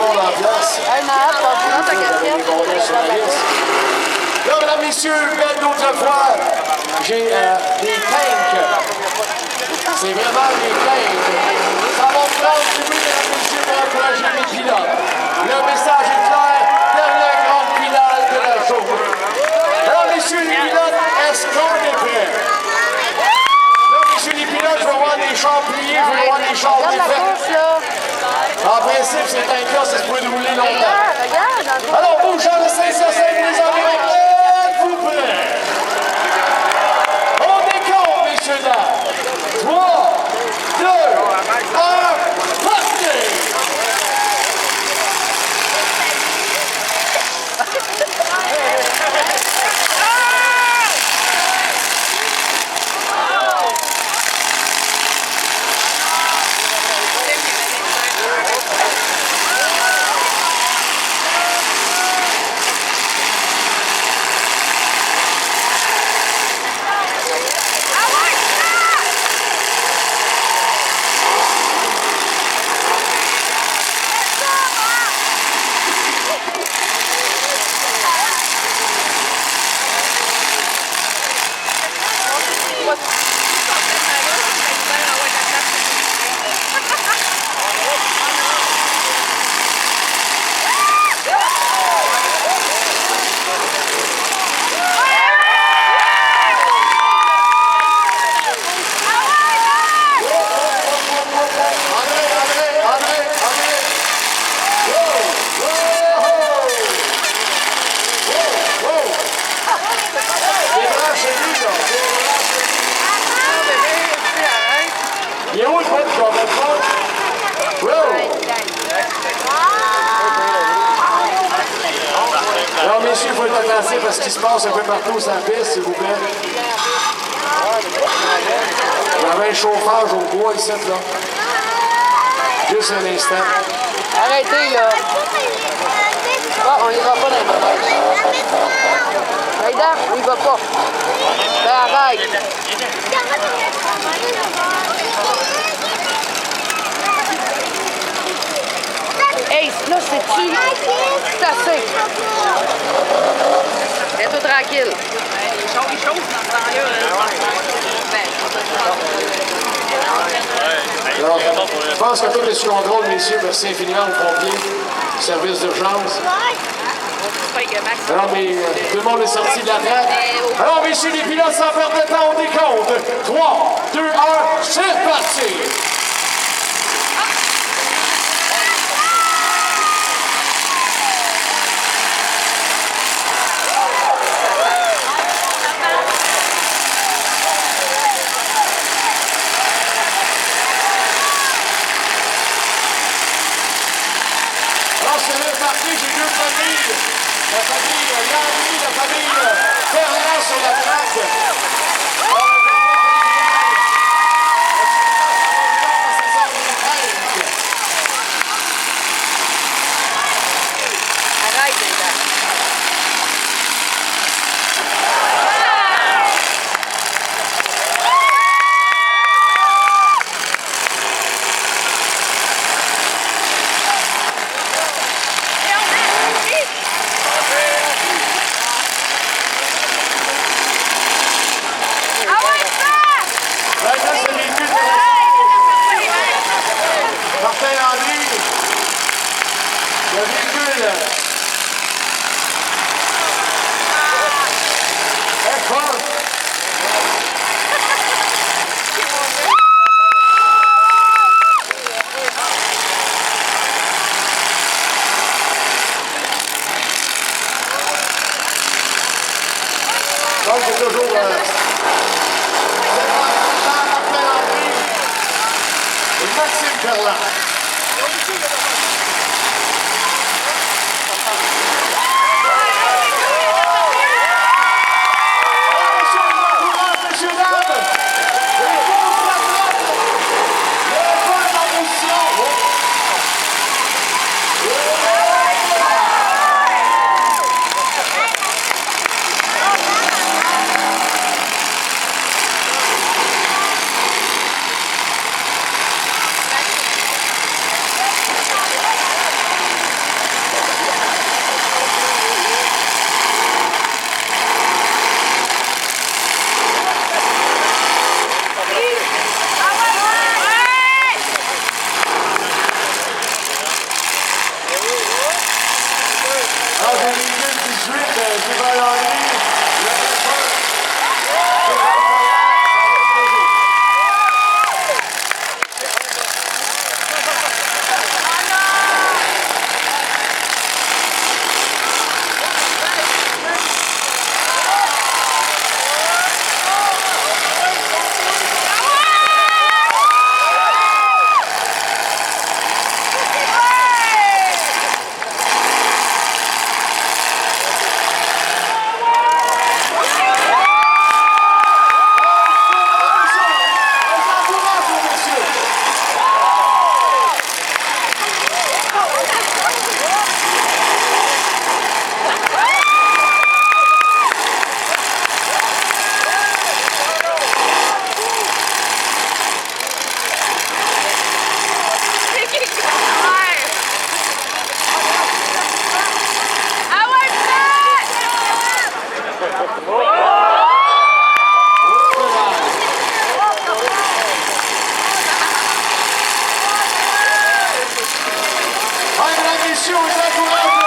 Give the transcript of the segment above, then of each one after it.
monde en place. Là, mesdames, messieurs, belle d'autres fois, j'ai des tanks. C'est vraiment des tanks. Ça va me prendre du bruit, mesdames, messieurs, pour encourager les pilotes. Le message est clair, dernière grande finale de la journée. Alors, messieurs les pilotes, est-ce qu'on est prêts? Là, messieurs les pilotes, je vais voir des chars pliés, je vais voir des chars défaits. En principe, ces tanks-là, ça se peut rouler longtemps. Alors, vous, Jean de Saint-Hyacinthe, les amis, êtes-vous prêts? On décompte, messieurs, dames. 3, 2, 1, partez! Alors, messieurs, il faut être attentif à ce qui se passe un peu partout sur la piste, s'il vous plaît. Il y avait un chauffage au bois ici, là. Juste un instant. Arrêtez, là. Oh, on y va pas dans les manèges. Aïda, on y va pas. Ben, arrête. Hey, là, c'est-tu? C'est assez. Reste tranquille. Les choses dans ce temps-là. Alors, je pense que tout est sous contrôle, messieurs. Merci infiniment aux pompiers, service d'urgence. Alors, mais tout le monde est sorti de la traque. Alors, messieurs les pilotes, sans perdre de temps, on décompte. 3, 2, 1, c'est parti! J'ai deux familles, la famille Landry, la famille Ferland sur la traque. Arrête, Aïda. Le véhicule est fort. Donc c'est toujours et Maxime Ferland. messieurs, on les encourage.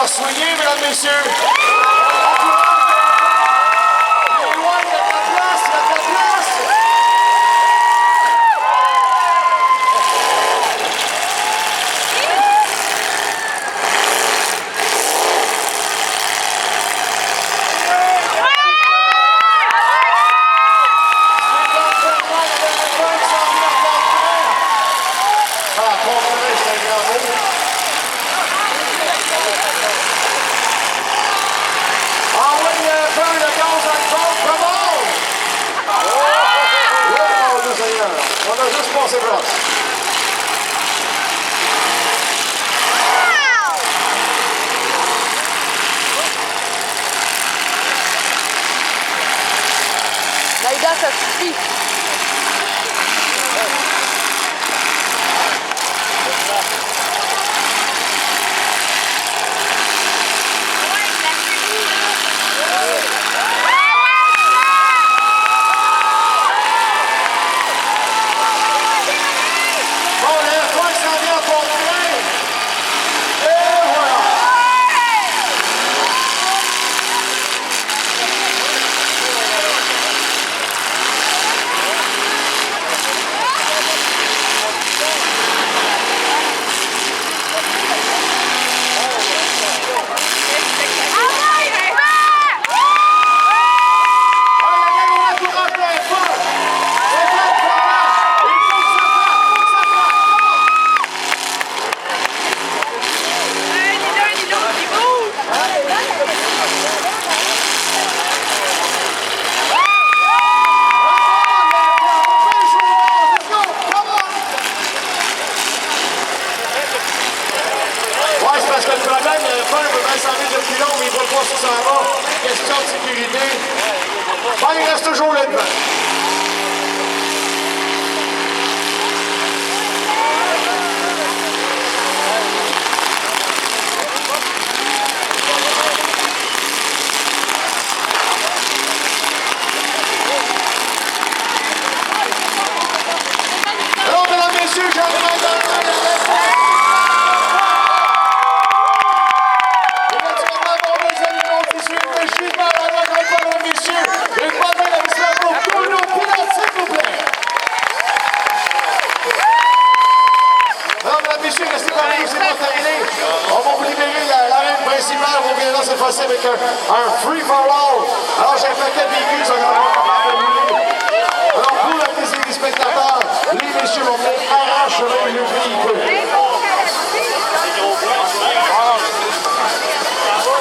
Soyez, mesdames, messieurs. Il est loin, il y a de la place, il y a de la place. On a juste passé brosse. Naïda, ça suffit. Parce que le problème, le feu peut bien s'en venir depuis long, mais il ne voit pas si ça va. Question de sécurité. Ben, il reste toujours là devant. Alors, mesdames, messieurs, j'en ai on va vous libérer l'arène principale, on viendra cette fois-ci avec un free-for-all. Alors j'ai un paquet de véhicules, ça va